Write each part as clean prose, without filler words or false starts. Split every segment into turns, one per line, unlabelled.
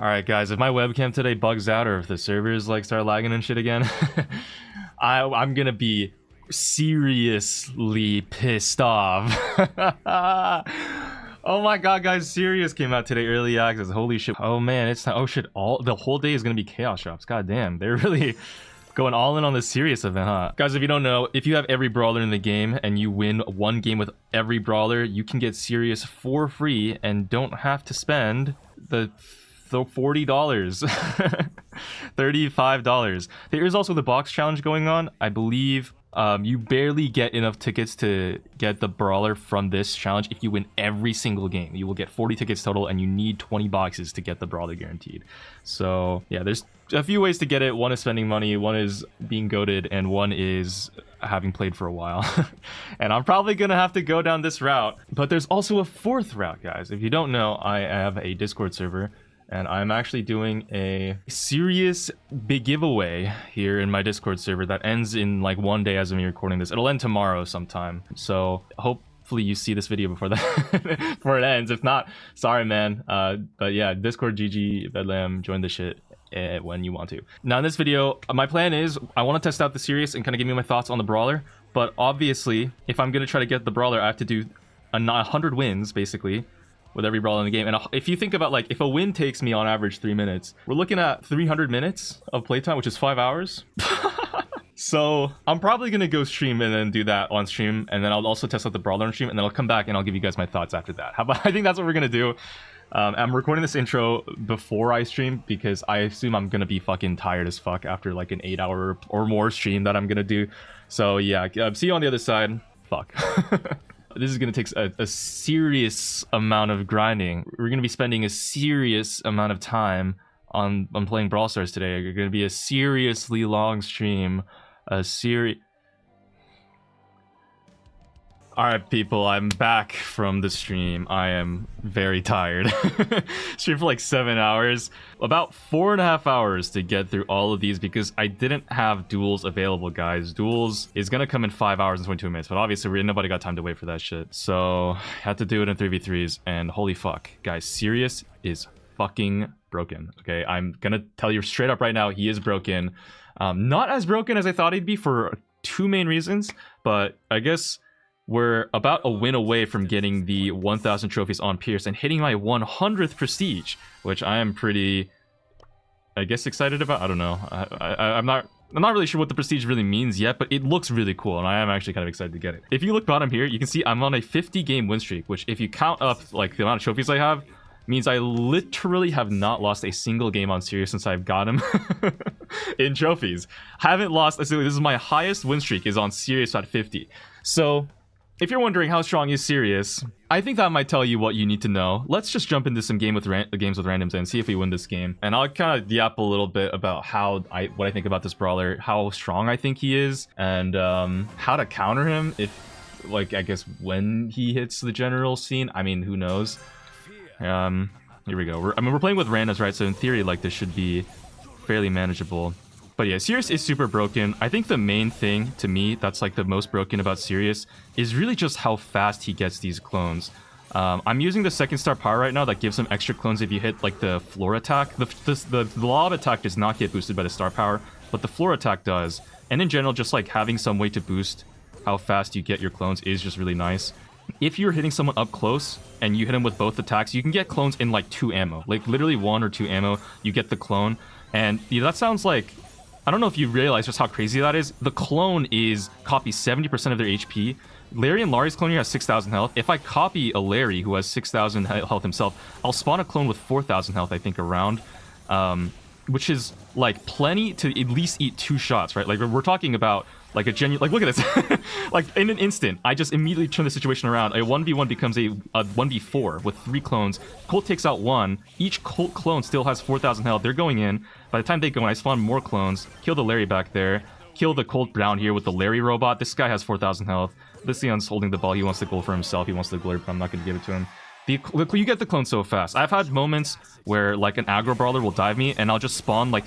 Alright guys, if my webcam today bugs out or if the servers like start lagging and shit again, I'm gonna be seriously pissed off. Oh my god guys, Sirius came out today, early access, holy shit. Oh man, it's not, oh shit, the whole day is gonna be chaos shops, god damn. They're really going all in on the Sirius event, huh? Guys, if you don't know, if you have every brawler in the game and you win one game with every brawler, you can get Sirius for free and don't have to spend the $40 $35. There is also the box challenge going on. I believe you barely get enough tickets to get the brawler from this challenge. If you win every single game, you will get 40 tickets total, and you need 20 boxes to get the brawler guaranteed. So yeah, there's a few ways to get it. One is spending money, one is being goated, and one is having played for a while. And I'm probably gonna have to go down this route, but there's also a fourth route, guys. If you don't know, I have a Discord server and I'm actually doing a serious big giveaway here in my Discord server that ends in like one day as of me recording this. It'll end tomorrow sometime. So hopefully you see this video before that before it ends. If not, sorry man. But yeah, Discord GG Bedlam, join the shit when you want to. Now in this video, my plan is I want to test out the Sirius and kind of give you my thoughts on the brawler. But obviously, if I'm gonna try to get the brawler, I have to do 100 wins basically with every brawler in the game. And if you think about, like, if a win takes me on average 3 minutes, we're looking at 300 minutes of playtime, which is 5 hours. So I'm probably gonna go stream and then do that on stream, and then I'll also test out the brawler on stream, and then I'll come back and I'll give you guys my thoughts after that. How about, I think that's what we're gonna do. I'm recording this intro before I stream because I assume I'm gonna be fucking tired as fuck after like an 8-hour or more stream that I'm gonna do. So yeah, see you on the other side. Fuck. This is going to take a serious amount of grinding. We're going to be spending a serious amount of time on playing Brawl Stars today. It's going to be a seriously long stream. Alright people, I'm back from the stream. I am very tired. Streamed for like 7 hours. About 4.5 hours to get through all of these because I didn't have duels available, guys. Duels is gonna come in 5 hours and 22 minutes, but obviously nobody got time to wait for that shit. So, had to do it in 3v3s, and holy fuck. Guys, Sirius is fucking broken, okay? I'm gonna tell you straight up right now, he is broken. Not as broken as I thought he'd be for two main reasons, but I guess we're about a win away from getting the 1,000 trophies on Pierce and hitting my 100th prestige, which I am pretty, I guess, excited about. I don't know. I'm not really sure what the prestige really means yet, but it looks really cool, and I am actually kind of excited to get it. If you look bottom here, you can see I'm on a 50-game win streak, which if you count up like the amount of trophies I have, means I literally have not lost a single game on Sirius since I've got him in trophies. Haven't lost a single. This is my highest win streak, is on Sirius at 50. So if you're wondering how strong is Sirius, I think that might tell you what you need to know. Let's just jump into some games with randoms and see if we win this game. And I'll kind of yap a little bit about what I think about this brawler, how strong I think he is, and how to counter him if, like, I guess when he hits the general scene. I mean, who knows? Here we go. We're playing with randoms, right? So in theory, like, this should be fairly manageable. But yeah, Sirius is super broken. I think the main thing to me that's like the most broken about Sirius is really just how fast he gets these clones. I'm using the second star power right now that gives him extra clones if you hit like the floor attack. The lob attack does not get boosted by the star power, but the floor attack does. And in general, just like having some way to boost how fast you get your clones is just really nice. If you're hitting someone up close and you hit him with both attacks, you can get clones in like 2 ammo. Like literally 1 or 2 ammo, you get the clone. And yeah, that sounds like, I don't know if you realize just how crazy that is. The clone copies 70% of their HP. Larry and Lari's clone here has 6,000 health. If I copy a Larry who has 6,000 health himself, I'll spawn a clone with 4,000 health, I think, around. Which is, like, plenty to at least eat 2 shots, right? Like, we're talking about, like, a genuine... Like, look at this. Like, in an instant, I just immediately turn the situation around. A 1v1 becomes a 1v4 with 3 clones. Colt takes out 1. Each Colt clone still has 4,000 health. They're going in. By the time they go in, I spawn more clones. Kill the Larry back there. Kill the Colt down here with the Larry robot. This guy has 4,000 health. This Leon's holding the ball. He wants the goal for himself. He wants the glory, but I'm not going to give it to him. You get the clone so fast. I've had moments where, like, an aggro brawler will dive me, and I'll just spawn, like...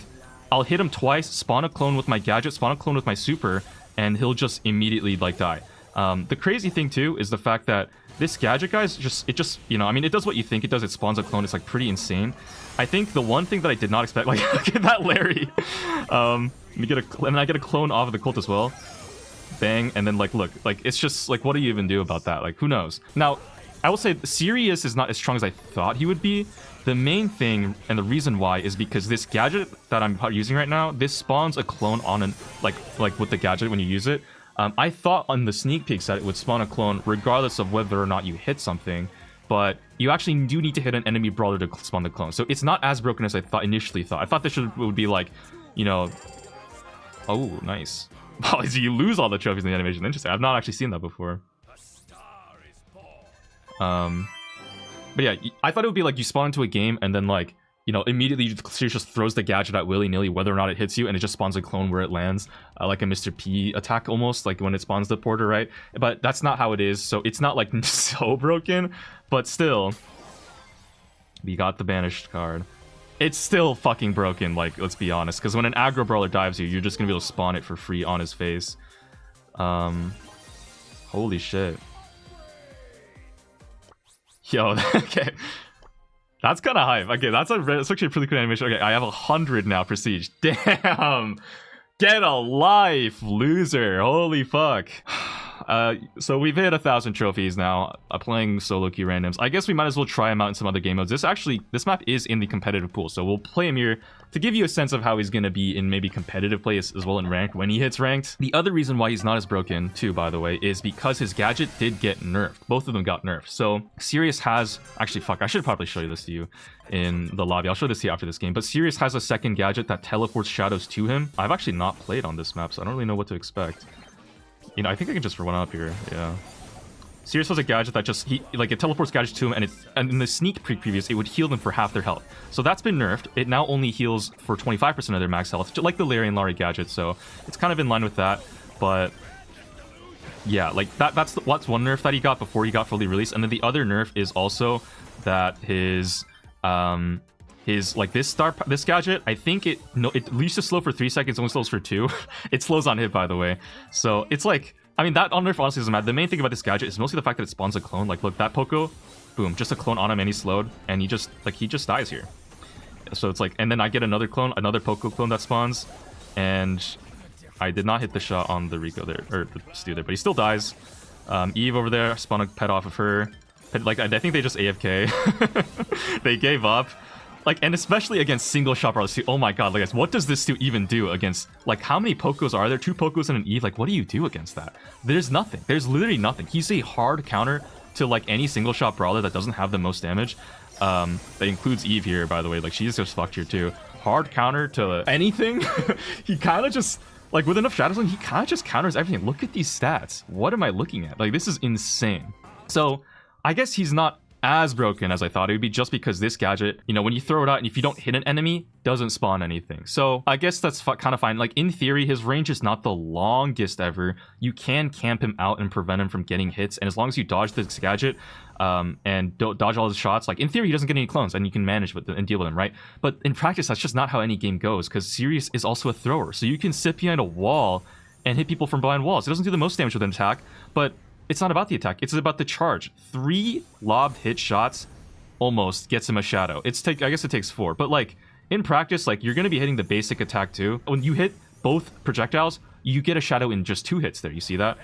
I'll hit him twice, spawn a clone with my gadget, spawn a clone with my super, and he'll just immediately, like, die. The crazy thing too is the fact that this Gadget, guys, you know, I mean, it does what you think it does. It spawns a clone. It's like pretty insane. I think the one thing that I did not expect, like, look at that Larry. And I get a clone off of the cult as well. Bang, and then like, look, like, it's just like, what do you even do about that? Like, who knows? Now, I will say Sirius is not as strong as I thought he would be. The main thing and the reason why is because this Gadget that I'm using right now, this spawns a clone on an like with the Gadget when you use it. I thought on the sneak peeks that it would spawn a clone regardless of whether or not you hit something, but you actually do need to hit an enemy brawler to spawn the clone. So it's not as broken as I initially thought. I thought this would be like, you know, oh, nice. Wow, you lose all the trophies in the animation. Interesting. I've not actually seen that before. But yeah, I thought it would be like you spawn into a game and then like, you know, immediately Sirius just throws the Gadget at willy-nilly whether or not it hits you, and it just spawns a clone where it lands, like a Mr. P attack almost, like when it spawns the porter, right? But that's not how it is, so it's not like so broken, but still, we got the banished card. It's still fucking broken, like, let's be honest, because when an aggro brawler dives you, you're just gonna be able to spawn it for free on his face. Holy shit. Yo, okay. That's kind of hype. Okay, that's actually a pretty cool animation. Okay, I have 100 now, prestige. Damn! Get a life, loser. Holy fuck. So we've hit 1,000 trophies now, playing solo queue randoms. I guess we might as well try him out in some other game modes. This map is in the competitive pool, so we'll play him here to give you a sense of how he's going to be in maybe competitive play as well in ranked when he hits ranked. The other reason why he's not as broken, too, by the way, is because his Gadget did get nerfed. Both of them got nerfed. So Sirius has... Actually, fuck, I should probably show you this to you in the lobby. I'll show this to you after this game. But Sirius has a second Gadget that teleports shadows to him. I've actually not played on this map, so I don't really know what to expect. You know, I think I can just run up here. Yeah. Sirius was a Gadget that just, it teleports Gadgets to him, and in the sneak previous, it would heal them for half their health. So that's been nerfed. It now only heals for 25% of their max health, like the Larry and Laurie Gadget, so it's kind of in line with that. But yeah, like that's one nerf that he got before he got fully released. And then the other nerf is also that his this Gadget, I think it used to slow for 3 seconds, only slows for 2. It slows on hit, by the way. So it's like, I mean, that on nerf honestly doesn't matter. The main thing about this Gadget is mostly the fact that it spawns a clone. Like, look, that Poco, boom, just a clone on him, and he's slowed, and he just dies here. So it's like, and then I get another clone, another Poco clone that spawns, and I did not hit the shot on the Rico there, or the Stu there, but he still dies. Eve over there, spawn a pet off of her. Like, I think they just AFK. They gave up. Like, and especially against single shot brawlers too. Oh my god, like, guys, what does this Stu even do against, like, how many Pocos are there? 2 Pocos and an Eve? Like, what do you do against that? There's nothing. There's literally nothing. He's a hard counter to, like, any single shot brawler that doesn't have the most damage. That includes Eve here, by the way. Like, she's just fucked here too. Hard counter to anything. He kind of just, like, with enough shadows on, he kind of just counters everything. Look at these stats. What am I looking at? Like, this is insane. So, I guess he's not as broken as I thought it would be, just because this Gadget, you know, when you throw it out and if you don't hit an enemy, doesn't spawn anything. So I guess that's kind of fine. Like, in theory, his range is not the longest ever. You can camp him out and prevent him from getting hits, and as long as you dodge this Gadget and don't dodge all his shots, like, in theory, he doesn't get any clones and you can manage with and deal with him, right? But in practice, that's just not how any game goes, because Sirius is also a thrower, so you can sit behind a wall and hit people from behind walls. It doesn't do the most damage with an attack, but it's not about the attack, it's about the charge. 3 lobbed hit shots almost gets him a shadow. I guess it takes 4, but like, in practice, like, you're gonna be hitting the basic attack too. When you hit both projectiles, you get a shadow in just 2 hits there, you see that?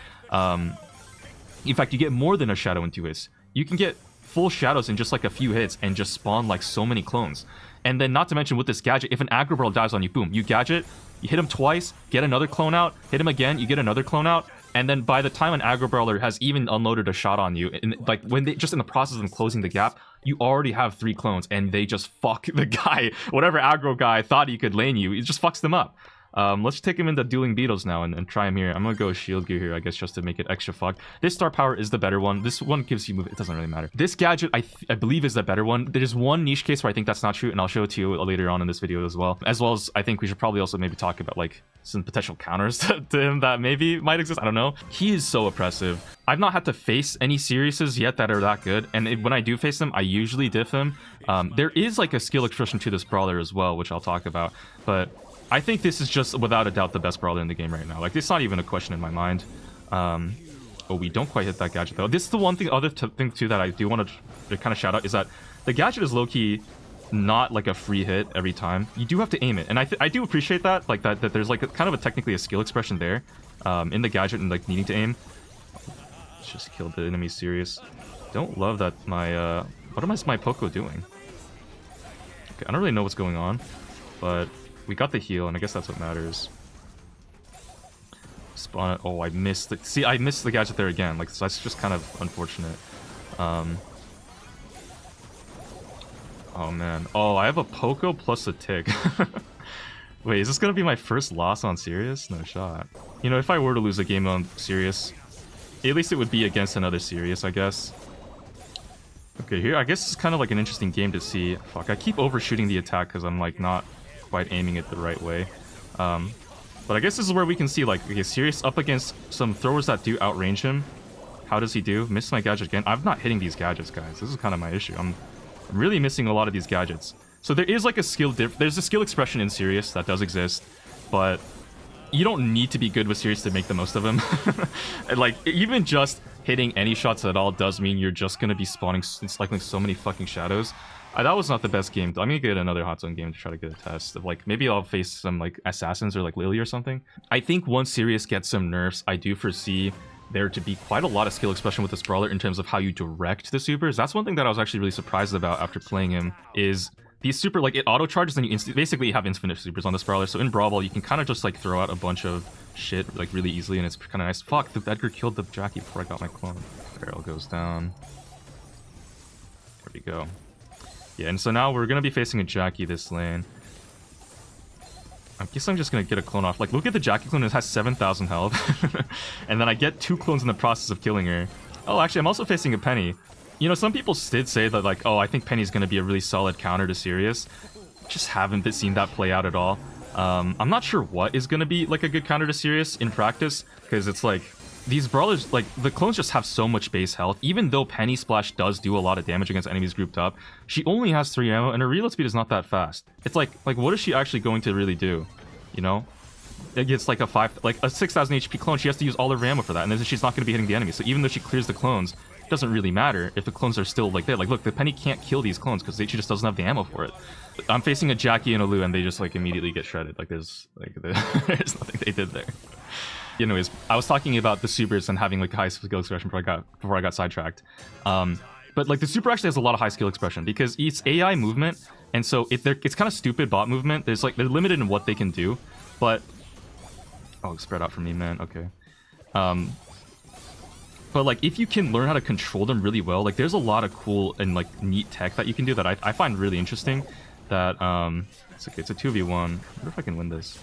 In fact, you get more than a shadow in 2 hits. You can get full shadows in just like a few hits and just spawn like so many clones. And then, not to mention, with this Gadget, if an aggro brawler dives on you, boom, you Gadget, you hit him twice, get another clone out, hit him again, you get another clone out, and then by the time an aggro brawler has even unloaded a shot on you, like, when they just in the process of them closing the gap, you already have 3 clones, and they just fuck the guy, whatever aggro guy thought he could lane you, it just fucks them up. Let's take him into dueling beetles now and try him here. I'm gonna go shield gear here, I guess, just to make it extra fucked. This star power is the better one. This one gives you move. It doesn't really matter. This Gadget, I believe, is the better one. There's one niche case where I think that's not true, and I'll show it to you later on in this video as well. As well as, I think we should probably also maybe talk about, like, some potential counters to him that maybe might exist. I don't know. He is so oppressive. I've not had to face any Siriuses yet that are that good, and when I do face them, I usually diff them. There is, like, a skill expression to this brawler as well, which I'll talk about, but I think this is just, without a doubt, the best brawler in the game right now. Like, it's not even a question in my mind. Oh, we don't quite hit that gadget though. This is the one thing, other thing too that I do want to kind of shout out is that the gadget is low-key not like a free hit every time. You do have to aim it, and I do appreciate that, like that there's like kind of a technically a skill expression there, in the gadget and like needing to aim. Just killed the enemy Sirius. Don't love that my what am my Poco doing? Okay, I don't really know what's going on, but we got the heal, and I guess that's what matters. Spawn. Oh, I missed the. See, I missed the gadget there again. Like, so that's just kind of unfortunate. Oh man. Oh, I have a Poco plus a tick. Wait, is this gonna be my first loss on Sirius? No shot. You know, if I were to lose a game on Sirius, at least it would be against another Sirius, I guess. Okay, here, I guess it's kind of like an interesting game to see. Fuck, I keep overshooting the attack because I'm like not quite aiming it the right way. But I guess this is where we can see, like, okay, Sirius up against some throwers that do outrange him. How does he do? Missed my gadget again. I'm not hitting these gadgets, guys. This is kind of my issue. I'm really missing a lot of these gadgets. So there is like a skill there's a skill expression in Sirius that does exist, but you don't need to be good with Sirius to make the most of him. And like, even just hitting any shots at all does mean you're just gonna be spawning like so many fucking shadows. That was not the best game. I'm gonna get another hot zone game to try to get a test of like, maybe I'll face some like assassins or like Lily or something. I think once Sirius gets some nerfs, I do foresee there to be quite a lot of skill expression with this brawler in terms of how you direct the supers. That's one thing that I was actually really surprised about after playing him, is these super, like, it auto charges and you basically you have infinite supers on this brawler. So in Brawl Ball, you can kind of just like throw out a bunch of shit like really easily, and it's kind of nice. Fuck, the Edgar killed the Jackie before I got my clone. Barrel goes down. There we go. Yeah, and so now we're gonna be facing a Jackie this lane. I guess I'm just gonna get a clone off. Like, look at the Jackie clone, it has 7,000 health. And then I get 2 clones in the process of killing her. Oh, actually, I'm also facing a Penny. You know, some people did say that, like, oh, I think Penny's gonna be a really solid counter to Sirius. Just haven't seen that play out at all. I'm not sure what is gonna be, like, a good counter to Sirius in practice, because it's like, these brawlers, like, the clones just have so much base health. Even though Penny Splash does do a lot of damage against enemies grouped up, she only has 3 ammo, and her reload speed is not that fast. It's like what is she actually going to really do? You know? It gets like a 6,000 HP clone, she has to use all her ammo for that, and then she's not going to be hitting the enemy. So even though she clears the clones, it doesn't really matter if the clones are still like there. Like, look, the Penny can't kill these clones because she just doesn't have the ammo for it. I'm facing a Jackie and a Lu, and they just like immediately get shredded. Like, there's nothing they did there. Anyways, I was talking about the supers and having like high skill expression before I got sidetracked. But like the super actually has a lot of high skill expression because it's AI movement, and so it's kind of stupid bot movement. They're limited in what they can do, but spread out for me, man. Okay. But like if you can learn how to control them really well, like there's a lot of cool and like neat tech that you can do that I find really interesting. That it's okay. It's a 2v1. I wonder if I can win this.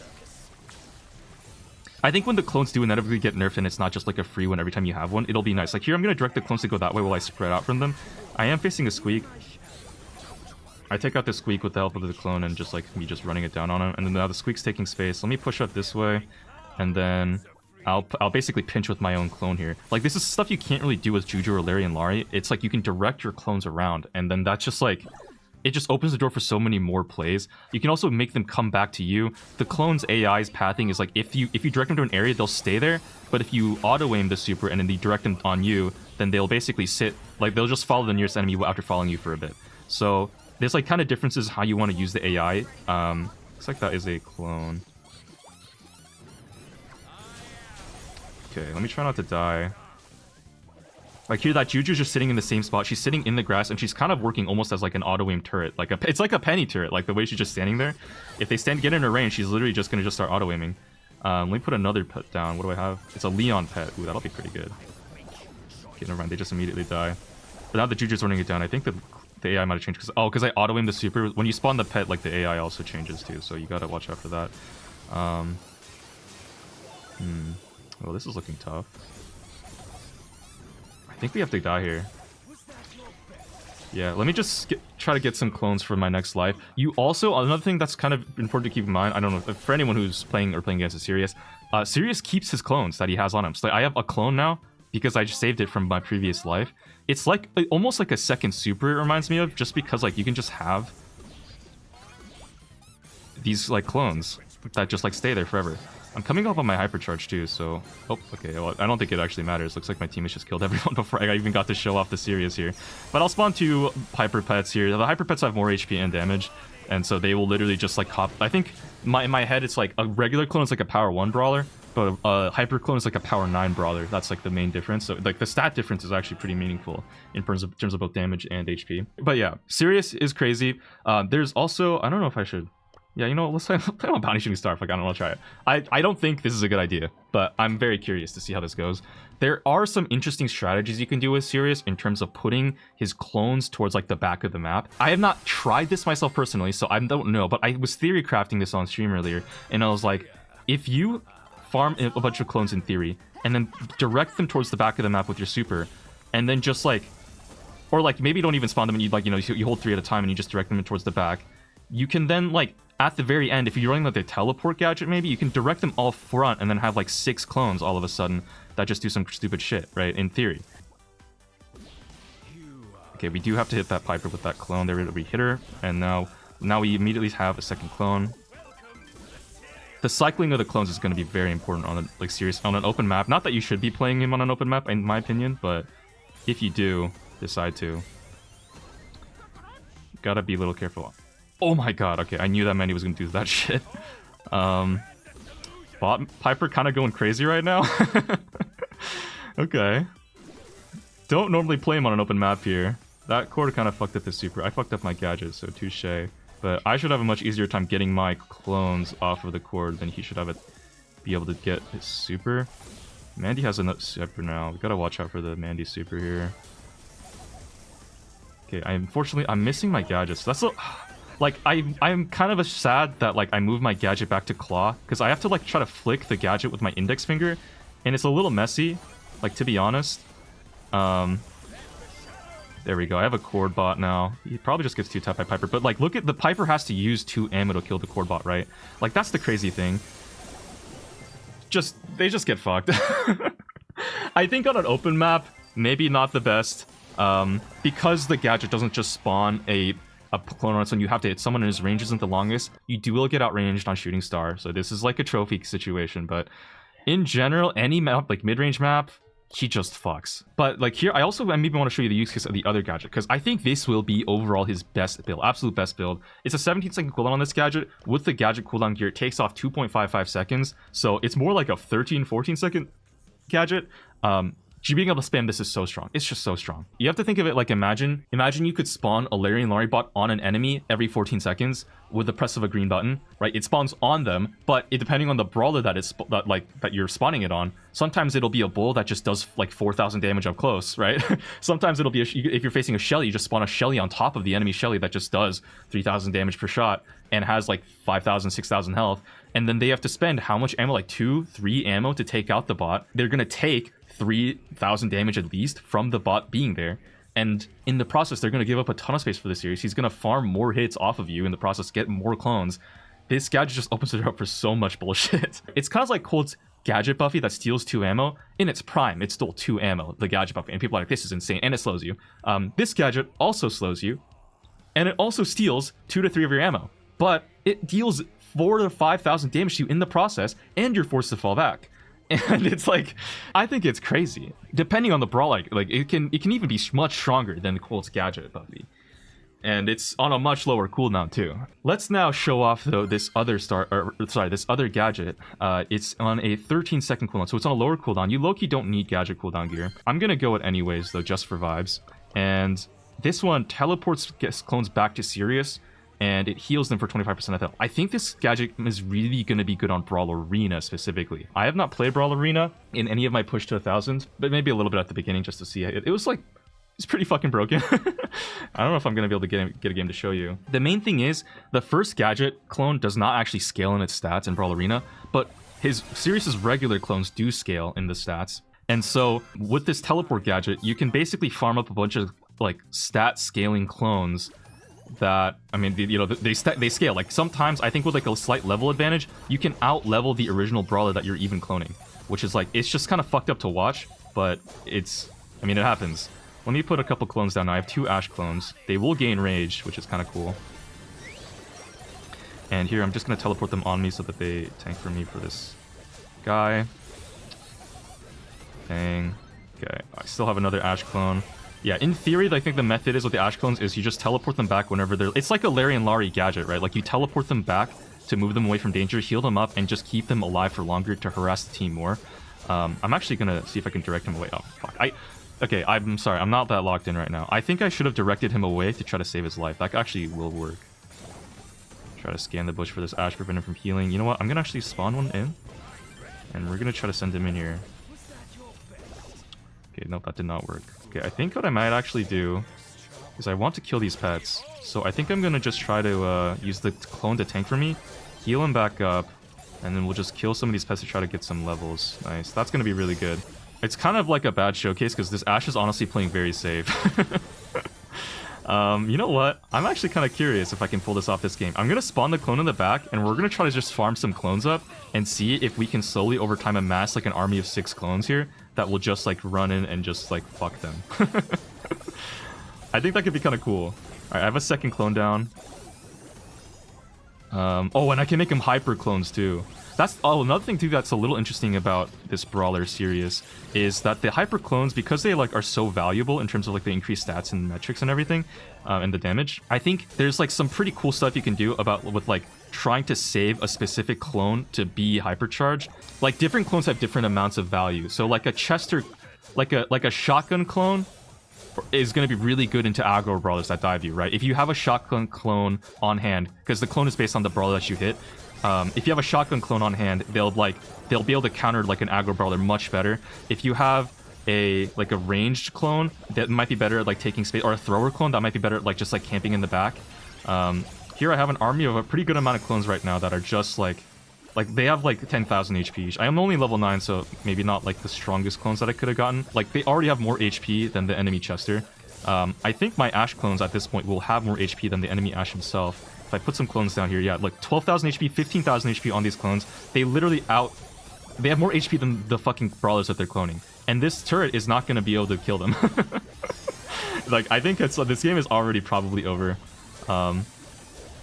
I think when the clones do inevitably get nerfed and it's not just like a free one every time you have one, it'll be nice. Like here, I'm going to direct the clones to go that way while I spread out from them. I am facing a Squeak. I take out the Squeak with the help of the clone and just like me just running it down on him. And then now the Squeak's taking space. Let me push up this way. And then I'll basically pinch with my own clone here. Like this is stuff you can't really do with Juju or Larry and Lari. It's like you can direct your clones around. And then that's just like... it just opens the door for so many more plays. You can also make them come back to you. The clone's AI's pathing is like, if you direct them to an area, they'll stay there. But if you auto-aim the super and then you direct them on you, then they'll basically sit, like they'll just follow the nearest enemy after following you for a bit. So there's like kind of differences how you want to use the AI. Looks like that is a clone. Okay, let me try not to die. Like here, that Juju's just sitting in the same spot. She's sitting in the grass, and she's kind of working almost as like an auto-aim turret. It's like a Penny turret, like the way she's just standing there. If they get in her range, she's literally just going to start auto-aiming. Let me put another pet down. What do I have? It's a Leon pet. Ooh, that'll be pretty good. Okay, never mind. They just immediately die. But now the Juju's running it down. I think the AI might have changed. Because I auto-aim the super. When you spawn the pet, like the AI also changes too. So you got to watch out for that. Oh, this is looking tough. I think we have to die here. Yeah, let me just try to get some clones for my next life. You also, another thing that's kind of important to keep in mind, I don't know, for anyone who's playing against a Sirius, Sirius keeps his clones that he has on him. So like, I have a clone now because I just saved it from my previous life. It's like almost like a second super, it reminds me of, just because like you can just have these like clones that just like stay there forever. I'm coming up on my hypercharge too, so... Oh, okay, well, I don't think it actually matters. Looks like my teammates just killed everyone before I even got to show off the Sirius here. But I'll spawn 2 Hyper Pets here. The Hyper Pets have more HP and damage, and so they will literally just like hop... I think in my head it's like a regular clone is like a power 1 brawler, but a Hyper clone is like a power 9 brawler. That's like the main difference. So like the stat difference is actually pretty meaningful in terms of both damage and HP. But yeah, Sirius is crazy. There's also... I don't know if I should... Yeah, you know what, let's play on Bounty Shooting Star. Like, I don't want to try it. I don't think this is a good idea, but I'm very curious to see how this goes. There are some interesting strategies you can do with Sirius in terms of putting his clones towards like the back of the map. I have not tried this myself personally, so I don't know, but I was theory crafting this on stream earlier, and I was like, if you farm a bunch of clones in theory, and then direct them towards the back of the map with your super, and then just like, or like maybe don't even spawn them and you like, you know, you hold 3 at a time and you just direct them towards the back, you can then like, at the very end, if you're running like the teleport gadget, maybe you can direct them all front and then have like 6 clones all of a sudden that just do some stupid shit, right? In theory. Okay, we do have to hit that Piper with that clone. There we hit her, and now we immediately have a second clone. The cycling of the clones is going to be very important on a like serious on an open map. Not that you should be playing him on an open map, in my opinion, but if you do decide to, gotta be a little careful. Oh my god, okay, I knew that Mandy was gonna do that shit. Bot Piper kind of going crazy right now. Okay. Don't normally play him on an open map here. That cord kind of fucked up the super. I fucked up my gadget, so touche. But I should have a much easier time getting my clones off of the cord than he should have it be able to get his super. Mandy has a super now. We gotta watch out for the Mandy super here. Okay, unfortunately, I'm missing my gadgets. That's a... Like, I'm kind of sad that, like, I moved my gadget back to claw, because I have to, like, try to flick the gadget with my index finger, and it's a little messy, like, to be honest. There we go. I have a cord bot now. He probably just gets 2-tapped by Piper, but, like, look at the Piper has to use 2 ammo to kill the cord bot, right? Like, that's the crazy thing. They just get fucked. I think on an open map, maybe not the best, because the gadget doesn't just spawn a clone on its own, you have to hit someone and his range isn't the longest. You will get outranged on Shooting Star, so this is like a trophy situation, but in general, any map, like mid-range map, he just fucks. But like here, I maybe want to show you the use case of the other gadget, because I think this will be overall his best build, absolute best build. It's a 17-second cooldown on this gadget. With the gadget cooldown gear, it takes off 2.55 seconds, so it's more like a 13-14-second gadget. Being able to spam this is so strong. It's just so strong. You have to think of it like imagine you could spawn a Larry and Laurie bot on an enemy every 14 seconds with the press of a green button, right? It spawns on them, but depending on the brawler that you're spawning it on, sometimes it'll be a bull that just does like 4,000 damage up close, right? Sometimes it'll be if you're facing a Shelly, you just spawn a Shelly on top of the enemy Shelly that just does 3,000 damage per shot and has like 5,000, 6,000 health, and then they have to spend how much ammo? Like 2-3 ammo to take out the bot. They're gonna take 3,000 damage at least from the bot being there, and in the process they're going to give up a ton of space for the Sirius. He's going to farm more hits off of you in the process, get more clones. This gadget just opens it up for so much bullshit. It's kind of like Colt's gadget buffy that steals 2 ammo. In its prime, it stole 2 ammo, the gadget buffy, and people are like, this is insane, and it slows you. This gadget also slows you, and it also steals 2 to 3 of your ammo, but it deals 4,000 to 5,000 damage to you in the process, and you're forced to fall back. And it's like, I think it's crazy. Depending on the brawl, like it can even be much stronger than Colt's gadget buffy, and it's on a much lower cooldown too. Let's now show off though this other this other gadget. It's on a 13-second cooldown, so it's on a lower cooldown. You low-key don't need gadget cooldown gear. I'm gonna go it anyways though, just for vibes. And this one teleports clones back to Sirius, and it heals them for 25% of health. I think this gadget is really going to be good on Brawl Arena specifically. I have not played Brawl Arena in any of my push to 1,000, but maybe a little bit at the beginning just to see it. It was like, it's pretty fucking broken. I don't know if I'm going to be able to get a game to show you. The main thing is, the first gadget clone does not actually scale in its stats in Brawl Arena, but his Sirius's regular clones do scale in the stats. And so with this teleport gadget, you can basically farm up a bunch of like stat scaling clones that, I mean, they scale. Like sometimes I think with like a slight level advantage, you can out level the original brawler that you're even cloning, which is like, it's just kind of fucked up to watch, but it happens. Let me put a couple clones down now. I have 2 Ashe clones. They will gain rage, which is kind of cool. And here I'm just going to teleport them on me so that they tank for me for this guy. Dang. Okay, I still have another Ashe clone. Yeah, in theory, I think the method is with the Ashe clones is you just teleport them back whenever they're... It's like a Larry and Laurie gadget, right? Like, you teleport them back to move them away from danger, heal them up, and just keep them alive for longer to harass the team more. I'm actually gonna see if I can direct him away. Oh, fuck. Okay, I'm sorry. I'm not that locked in right now. I think I should have directed him away to try to save his life. That actually will work. Try to scan the bush for this Ashe, prevent him from healing. You know what? I'm gonna actually spawn one in. And we're gonna try to send him in here. Okay, nope, that did not work. Okay, I think what I might actually do is I want to kill these pets. So I think I'm gonna just try to use the clone to tank for me, heal him back up, and then we'll just kill some of these pets to try to get some levels. Nice. That's gonna be really good. It's kind of like a bad showcase because this Ashe is honestly playing very safe. You know what? I'm actually kind of curious if I can pull this off this game. I'm gonna spawn the clone in the back, and we're gonna try to just farm some clones up and see if we can slowly over time amass like an army of 6 clones here that will just like run in and just like fuck them. I think that could be kind of cool. Alright, I have a second clone down. Oh, and I can make them hyper clones too. That's another thing too that's a little interesting about this brawler Sirius is that the hyper clones, because they like are so valuable in terms of like the increased stats and metrics and everything, and the damage. I think there's like some pretty cool stuff you can do about with like trying to save a specific clone to be hypercharged. Like different clones have different amounts of value. So like a Chester, like a shotgun clone is going to be really good into aggro brawlers that dive you, right? If you have a shotgun clone on hand, because the clone is based on the brawler that you hit. If you have a shotgun clone on hand, they'll be able to counter like an aggro brawler much better. If you have a ranged clone, that might be better at like taking space, or a thrower clone that might be better at like just like camping in the back. Here I have an army of a pretty good amount of clones right now that are just like they have like 10,000 HP each. I am only level 9, so maybe not like the strongest clones that I could have gotten. Like they already have more HP than the enemy Chester. I think my Ashe clones at this point will have more HP than the enemy Ashe himself. If I put some clones down here, yeah, like 12,000 HP, 15,000 HP on these clones. They literally they have more HP than the fucking brawlers that they're cloning. And this turret is not going to be able to kill them. Like, I think this game is already probably over.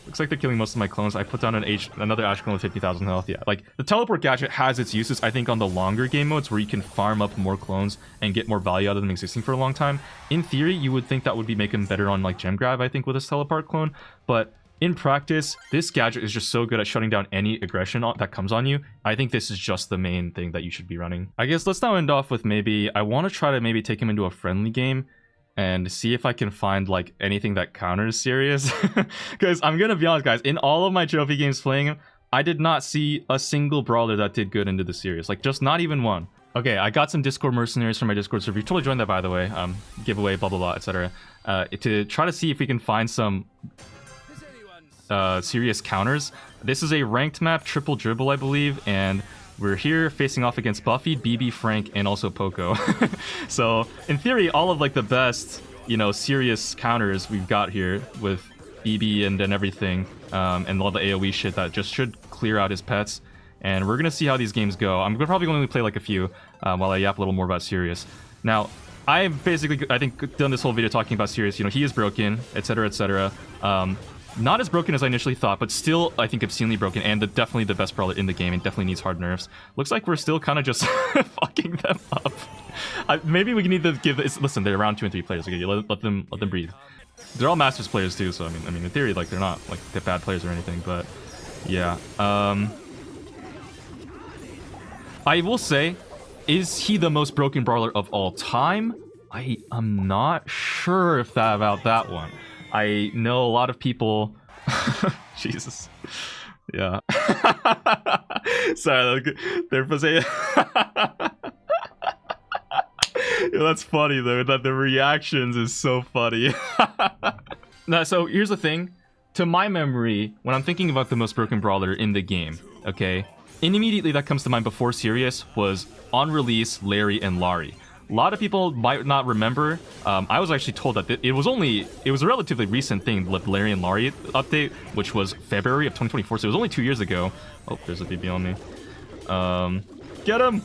Looks like they're killing most of my clones. I put down another Ashe clone with 50,000 health. Yeah, like, the teleport gadget has its uses, I think, on the longer game modes where you can farm up more clones and get more value out of them existing for a long time. In theory, you would think that would be making better on, like, gem grab, I think, with this teleport clone. But in practice, this gadget is just so good at shutting down any aggression that comes on you. I think this is just the main thing that you should be running. I guess let's now end off with I want to try to maybe take him into a friendly game and see if I can find like anything that counters Sirius. Because I'm gonna be honest, guys, in all of my trophy games playing him, I did not see a single brawler that did good into the Sirius. Like, just not even one. Okay, I got some Discord mercenaries from my Discord server. You totally joined that, by the way. Giveaway, blah blah blah, etc. To try to see if we can find some Sirius counters. This is a ranked map, triple dribble, I believe, and we're here facing off against Buffy, BB, Frank, and also Poco. So, in theory, all of like the best, you know, Sirius counters we've got here with BB and everything, and all the AoE shit that just should clear out his pets. And we're gonna see how these games go. I'm probably going to play like a few while I yap a little more about Sirius. Now, I've basically, I think, done this whole video talking about Sirius. You know, he is broken, etc., etc. Not as broken as I initially thought, but still, I think, obscenely broken, and definitely the best brawler in the game, and definitely needs hard nerfs. Looks like we're still kind of just fucking them up. Maybe we need to give this... Listen, they're around 2 and 3 players. Okay, let them breathe. They're all Masters players too, so I mean, in theory, like, they're not like they're bad players or anything, but yeah. I will say, is he the most broken brawler of all time? I'm not sure about that one. I know a lot of people... Jesus. Yeah. Sorry, they're saying... That's funny, though, that the reactions is so funny. Now, so here's the thing. To my memory, when I'm thinking about the most broken brawler in the game, okay, immediately that comes to mind before Sirius was, on release, Larry and Laurie. A lot of people might not remember. I was actually told that it was a relatively recent thing, the Larry and Laurie update, which was February of 2024, so it was only 2 years ago. Oh, there's a BB on me. Get him!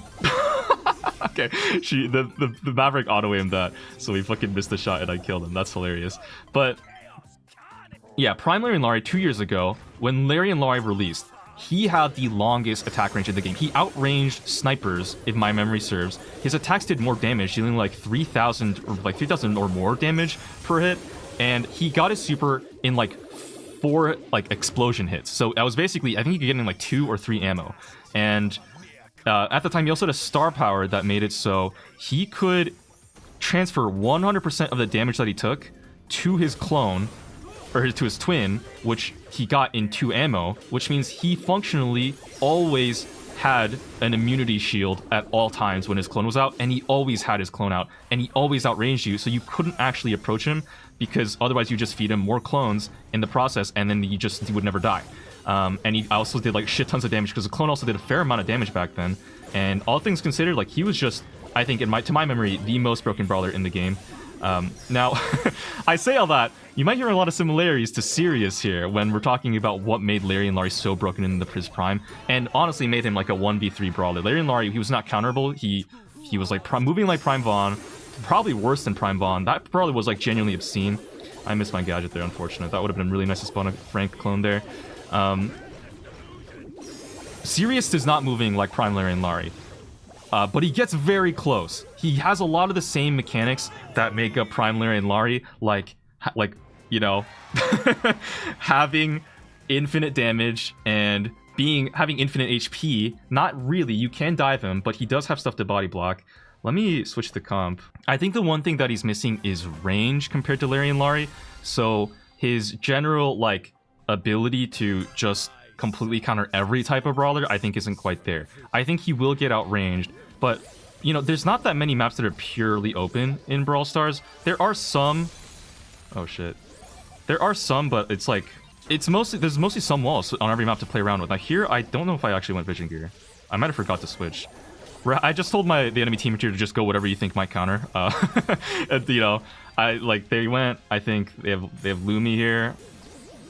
Okay, the Maverick auto-aimed that, so we fucking missed the shot and I killed him. That's hilarious. But, yeah, Prime Larry and Laurie 2 years ago, when Larry and Laurie released, he had the longest attack range in the game. He outranged snipers, if my memory serves. His attacks did more damage, dealing like 3,000 or like 3,000 or more damage per hit, and he got his super in like 4 like explosion hits. So that was basically, I think he could get in like 2 or 3 ammo. And at the time, he also had a star power that made it so he could transfer 100% of the damage that he took to his clone, or to his twin, which he got in 2 ammo, which means he functionally always had an immunity shield at all times when his clone was out, and he always had his clone out, and he always outranged you, so you couldn't actually approach him, because otherwise you just feed him more clones in the process, and then he would never die. And he also did like shit tons of damage, because the clone also did a fair amount of damage back then, and all things considered, like he was just, I think to my memory, the most broken brawler in the game. Now, I say all that, you might hear a lot of similarities to Sirius here when we're talking about what made Larry and Larry so broken in his prime, and honestly made him like a 1v3 brawler. Larry and Larry, he was not counterable, he was like moving like Prime Vaughn, probably worse than Prime Vaughn. That probably was like genuinely obscene. I missed my gadget there, unfortunate. That would have been really nice to spawn a Frank clone there. Sirius is not moving like Prime Larry and Larry. But he gets very close. He has a lot of the same mechanics that make up Prime Larry and Larry, like you know, having infinite damage and having infinite HP. Not really, you can dive him, but he does have stuff to body block. Let me switch the comp. I think the one thing that he's missing is range compared to Larry and Larry. So his general like ability to just completely counter every type of brawler, I think isn't quite there. I think he will get outranged, but you know, there's not that many maps that are purely open in Brawl Stars. There are some. Oh shit. There are some, but it's like there's mostly some walls on every map to play around with. Now here, I don't know if I actually went vision gear. I might have forgot to switch. I just told the enemy team here to just go whatever you think might counter. And, you know, they went. I think they have Lumi here.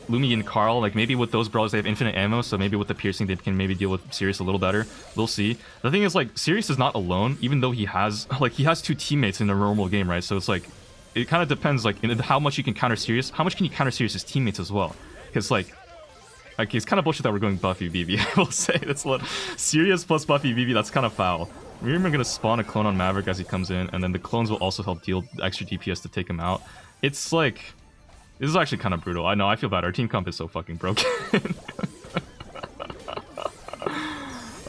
Lumi and Carl, like maybe with those brawlers they have infinite ammo, so maybe with the piercing they can maybe deal with Sirius a little better. We'll see. The thing is, like, Sirius is not alone, even though he has 2 teammates in a normal game, right? So it's like, it kind of depends, like, in how much you can counter Sirius. How much can you counter Sirius's teammates as well? Because like it's kind of bullshit that we're going Buffy BB. I will say that's what Sirius plus Buffy BB. That's kind of foul. We're even gonna spawn a clone on Maverick as he comes in, and then the clones will also help deal extra DPS to take him out. It's like, this is actually kind of brutal. I know, I feel bad. Our team comp is so fucking broken.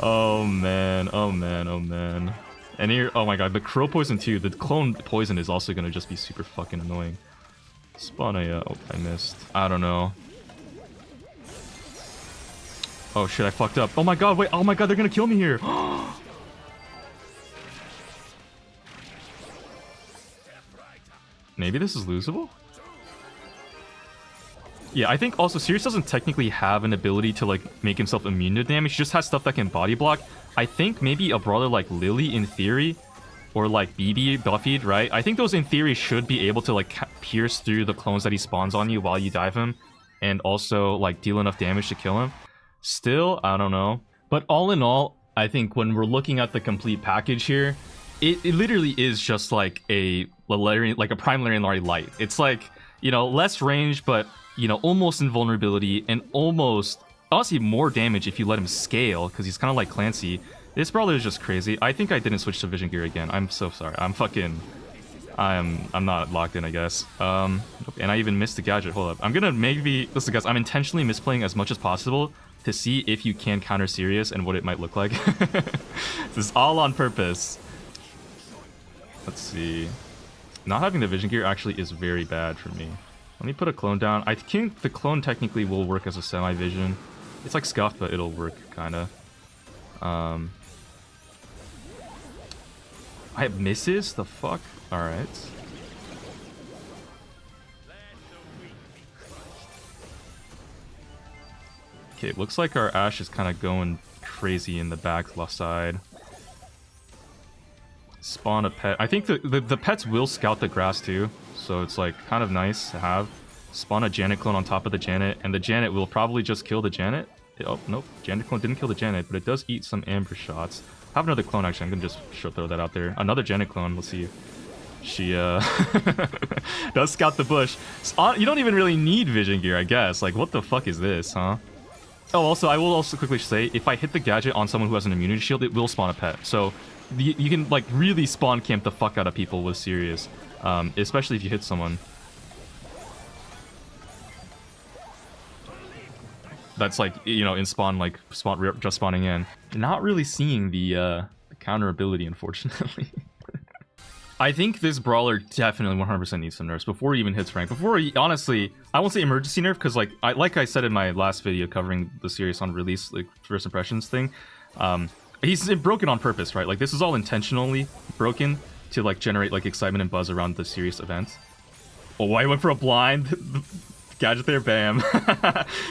Oh man, oh man, oh man. And here, oh my god, the crow poison too. The clone poison is also gonna just be super fucking annoying. Spawn a, oh, I missed. I don't know. Oh shit, I fucked up. Oh my god, wait, oh my god, they're gonna kill me here. Maybe this is losable? Yeah, I think also Sirius doesn't technically have an ability to like make himself immune to damage. He just has stuff that can body block. I think maybe a brawler like Lily in theory, or like BB, Buffy, right? I think those in theory should be able to like pierce through the clones that he spawns on you while you dive him, and also like deal enough damage to kill him. Still, I don't know. But all in all, I think when we're looking at the complete package here, it literally is just like a Prime Larry and Larry light. It's like, you know, less range, but you know, almost invulnerability and almost, honestly, more damage if you let him scale, because he's kind of like Clancy. This brawler is just crazy. I think I didn't switch to vision gear again. I'm so sorry. I'm not locked in, I guess. And I even missed the gadget. Hold up. I'm gonna maybe, listen guys, I'm intentionally misplaying as much as possible to see if you can counter Sirius and what it might look like. This is all on purpose. Let's see. Not having the vision gear actually is very bad for me. Let me put a clone down. I think the clone technically will work as a semi-vision. It's like scuffed, but it'll work, kinda. I have misses? The fuck? Alright. Okay, it looks like our Ashe is kind of going crazy in the back left side. Spawn a pet. I think the pets will scout the grass too, so it's like kind of nice to have. Spawn a Janet clone on top of the Janet, and the Janet will probably just kill the Janet. Oh, nope. Janet clone didn't kill the Janet, but it does eat some amber shots. I have another clone, actually. I'm gonna just throw that out there. Another Janet clone. Let's see. She, does scout the bush. You don't even really need vision gear, I guess. Like, what the fuck is this, huh? Oh, also, I will also quickly say, if I hit the gadget on someone who has an immunity shield, it will spawn a pet. So you can like really spawn camp the fuck out of people with Sirius, especially if you hit someone. That's like, you know, in spawn, like just spawning in. Not really seeing the counter ability, unfortunately. I think this brawler definitely 100% needs some nerfs before he even hits rank. Before he, honestly, I won't say emergency nerf because like I said in my last video covering the series on release, like first impressions thing, he's broken on purpose, right? Like this is all intentionally broken to like generate like excitement and buzz around the Sirius event. Oh, I went for a blind. Gadget there, bam.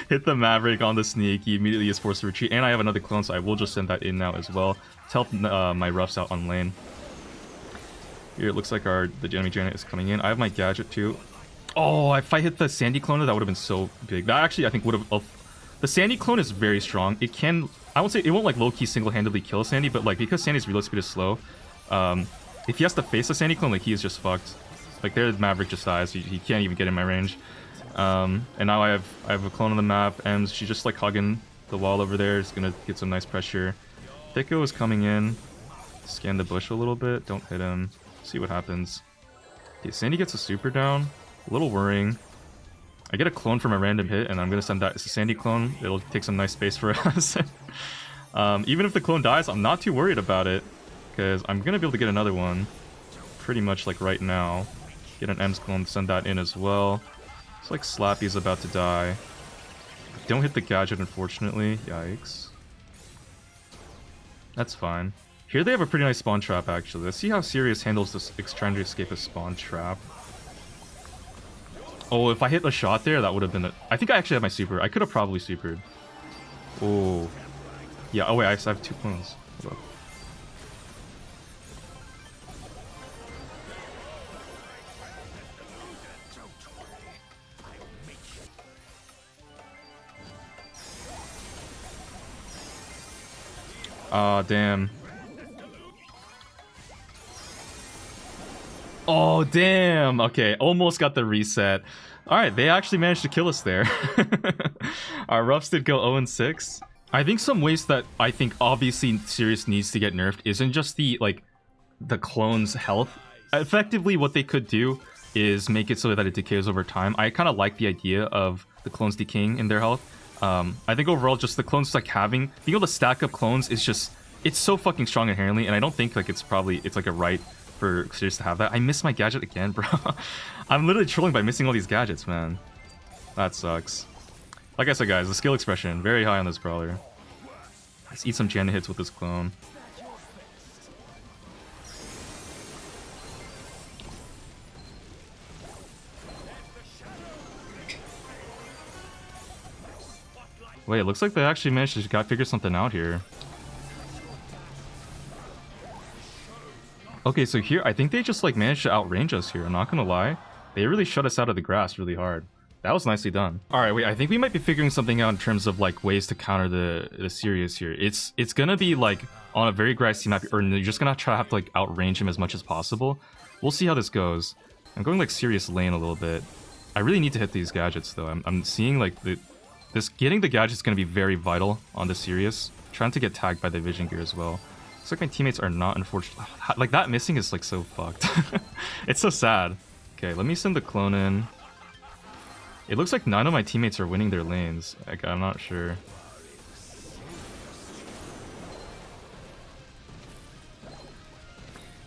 Hit the Maverick on the sneak. He immediately is forced to retreat. And I have another clone, so I will just send that in now as well to help my roughs out on lane. Here, it looks like the enemy Janet is coming in. I have my Gadget too. Oh, if I hit the Sandy clone, that would have been so big. That actually, I think, would have... the Sandy clone is very strong. It can... I won't say... It won't, like, low-key single-handedly kill Sandy, but, like, because Sandy's reload speed is slow, if he has to face a Sandy clone, like, he is just fucked. Like, there's Maverick just dies. He can't even get in my range. And now I have a clone on the map, and she's just, like, hugging the wall over there. It's gonna get some nice pressure. Thicko is coming in. Scan the bush a little bit. Don't hit him. See what happens. Okay, Sandy gets a super down. A little worrying. I get a clone from a random hit, and I'm gonna send that as a Sandy clone. It'll take some nice space for us. Even if the clone dies, I'm not too worried about it, because I'm gonna be able to get another one pretty much like right now. Get an M's clone, send that in as well. It's like Slappy's about to die. Don't hit the Gadget, unfortunately. Yikes. That's fine. Here they have a pretty nice spawn trap, actually. Let's see how Sirius handles this trying to escape a spawn trap. Oh, if I hit a shot there, that would have been a... I think I actually have my super. I could have probably supered. Oh. Yeah, oh wait, I have 2 clones. Hold up. Aw, damn. Oh, damn. Okay, almost got the reset. Alright, they actually managed to kill us there. Our roughs did go 0-6. I think some ways that I think obviously Sirius needs to get nerfed isn't just the clone's health. Effectively, what they could do is make it so that it decays over time. I kind of like the idea of the clones decaying in their health. I think overall, just the clones like being able to stack up clones is just, it's so fucking strong inherently, and I don't think like it's like a right for Sirius to have that. I missed my Gadget again, bro. I'm literally trolling by missing all these gadgets, man. That sucks. Like I said, guys, the skill expression, very high on this brawler. Let's eat some Janet hits with this clone. Wait, it looks like they actually managed to figure something out here. Okay, so here, I think they just like managed to outrange us here, I'm not gonna lie. They really shut us out of the grass really hard. That was nicely done. Alright, wait, I think we might be figuring something out in terms of like ways to counter the Sirius here. It's gonna be like on a very grassy map, or you're just gonna have to like outrange him as much as possible. We'll see how this goes. I'm going like Sirius lane a little bit. I really need to hit these gadgets though. I'm seeing like getting the gadget is going to be very vital on the Sirius. Trying to get tagged by the vision gear as well. Looks like my teammates are not, unfortunately. Like, that missing is like so fucked. It's so sad. Okay, let me send the clone in. It looks like none of my teammates are winning their lanes. Like, I'm not sure.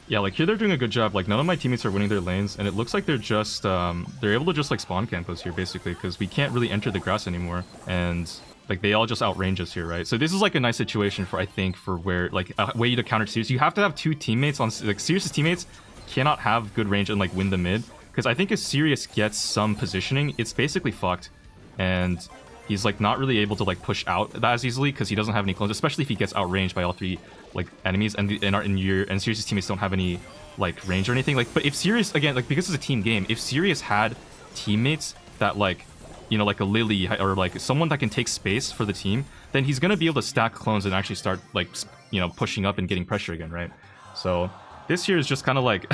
Yeah, like here they're doing a good job. Like none of my teammates are winning their lanes, and it looks like they're just they're able to just like spawn camp us here basically, because we can't really enter the grass anymore, and like they all just outrange us here, right? So this is like a nice situation for, I think, for where like a way to counter Sirius. You have to have 2 teammates on, like Sirius's teammates cannot have good range and like win the mid, because I think if Sirius gets some positioning, it's basically fucked, and he's like not really able to like push out that as easily because he doesn't have any clones, especially if he gets outranged by all 3 like enemies, and Sirius's teammates don't have any like range or anything. Like, but if Sirius, again, like because it's a team game, if Sirius had teammates that like, you know, like a Lily or like someone that can take space for the team, then he's gonna be able to stack clones and actually start like, you know, pushing up and getting pressure again, right? So this here is just kind of like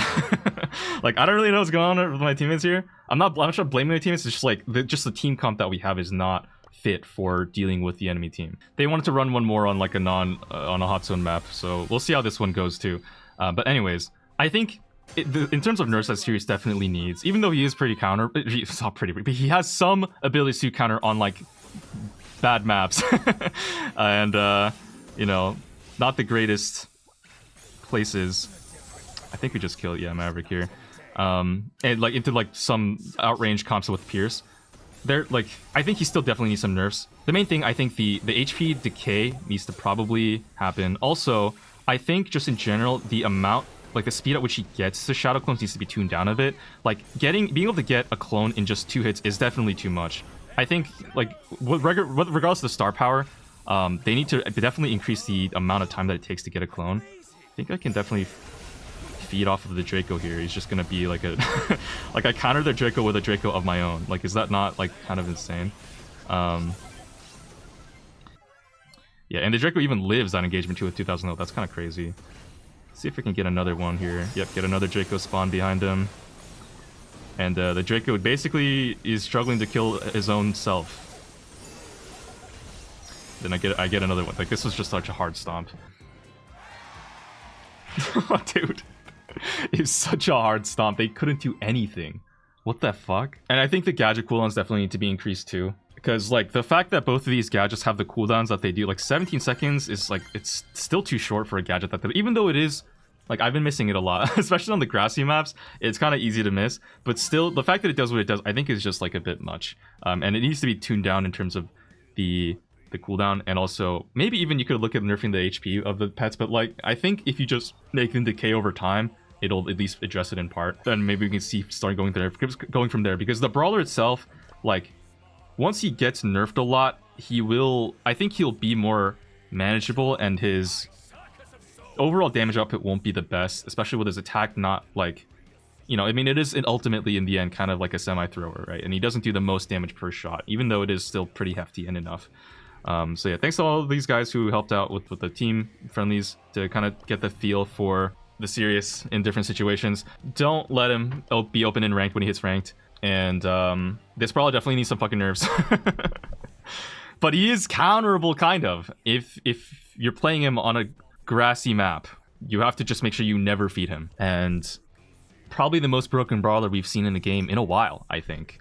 like I don't really know what's going on with my teammates here. I'm not blaming my teammates. It's just like just the team comp that we have is not fit for dealing with the enemy team. They wanted to run one more on like a on a hot zone map, so we'll see how this one goes too. But anyways, I think in terms of nerfs that Sirius definitely needs, even though he is pretty counter, he's not pretty, but he has some abilities to counter on like bad maps, and you know, not the greatest places. I think we just killed Maverick here, and like into like some outrange comps with Pierce. They're like, I think he still definitely needs some nerfs. The main thing, I think the HP decay needs to probably happen. Also, I think just in general, the amount, like the speed at which he gets the shadow clones needs to be tuned down a bit. Like being able to get a clone in just 2 hits is definitely too much. I think like regardless of the star power, they need to definitely increase the amount of time that it takes to get a clone. I think I can definitely feed off of the Draco here. He's just gonna be like a like I counter the Draco with a Draco of my own. Like, is that not like kind of insane? Yeah, and the Draco even lives on engagement 2 with 2000 health. That's kind of crazy. Let's see if we can get another one here. Yep, get another Draco spawn behind him. And the Draco basically is struggling to kill his own self. Then I get another one. Like, this was just such a hard stomp. Dude. It's such a hard stomp. They couldn't do anything. What the fuck? And I think the gadget cooldowns definitely need to be increased too. Because like the fact that both of these gadgets have the cooldowns that they do, like 17 seconds is like, it's still too short for a gadget that even though it is, like I've been missing it a lot, especially on the grassy maps, it's kind of easy to miss. But still, the fact that it does what it does, I think is just like a bit much. And it needs to be tuned down in terms of the cooldown, and also maybe even you could look at nerfing the HP of the pets. But like I think if you just make them decay over time, it'll at least address it in part. Then maybe we can start going from there, because the brawler itself, like once he gets nerfed a lot, I think he'll be more manageable, and his overall damage output won't be the best, especially with his attack not like, you know, I mean, it is ultimately in the end kind of like a semi-thrower, right? And he doesn't do the most damage per shot, even though it is still pretty hefty and enough. So yeah, thanks to all of these guys who helped out with the team friendlies to kind of get the feel for the Sirius in different situations. Don't let him be open in ranked when he hits ranked. And this brawler definitely needs some fucking nerfs. But he is counterable, kind of. If you're playing him on a grassy map, you have to just make sure you never feed him. And probably the most broken brawler we've seen in the game in a while, I think.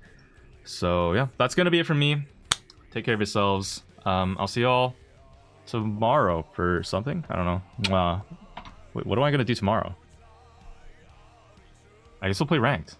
So yeah, that's gonna be it from me. Take care of yourselves. I'll see y'all tomorrow for something. I don't know. Wait, what am I gonna do tomorrow? I guess we'll play ranked.